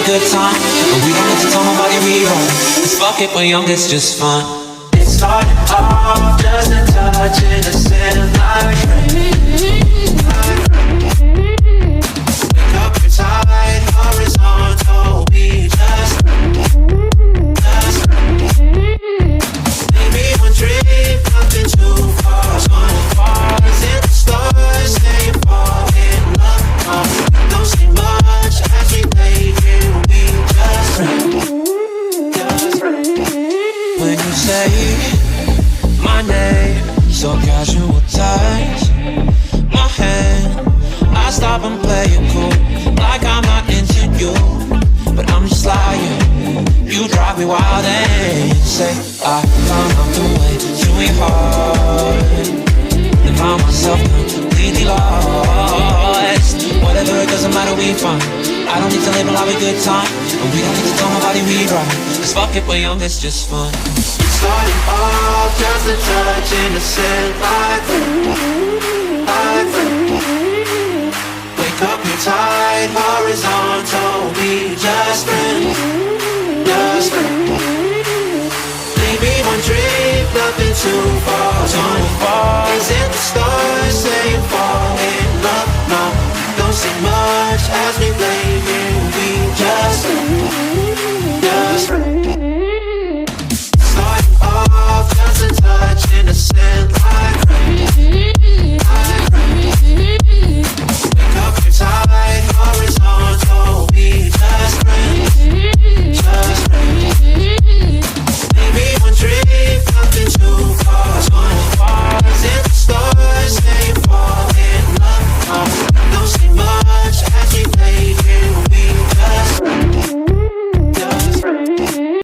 good time, and we don't need to tell nobody we wrong. 'Cause fuck it, we're young, it's just fun. It started off just a touch, innocent like rain. Wake up, you're tired, horizontal, we just maybe one drink, nothing too far. Sunflowers in the stars, saying fall in love. Don't say much as we lay here, we just when you say my name, so casual touch my hand, I stop and play it cool, like I'm not into you, but I'm just lying. You drive me wild and say I found out the way to your heart, and found myself completely lost. Whatever, it doesn't matter, we fine. I don't need to label our good time, and we don't need to tell nobody we right. 'Cause fuck it, we're young, it's just fun. Starting off just a touch, innocent like wake up, you're tired, horizontal, we just friends. Maybe one drink, nothing too far. Is in the stars, saying fall in love, no.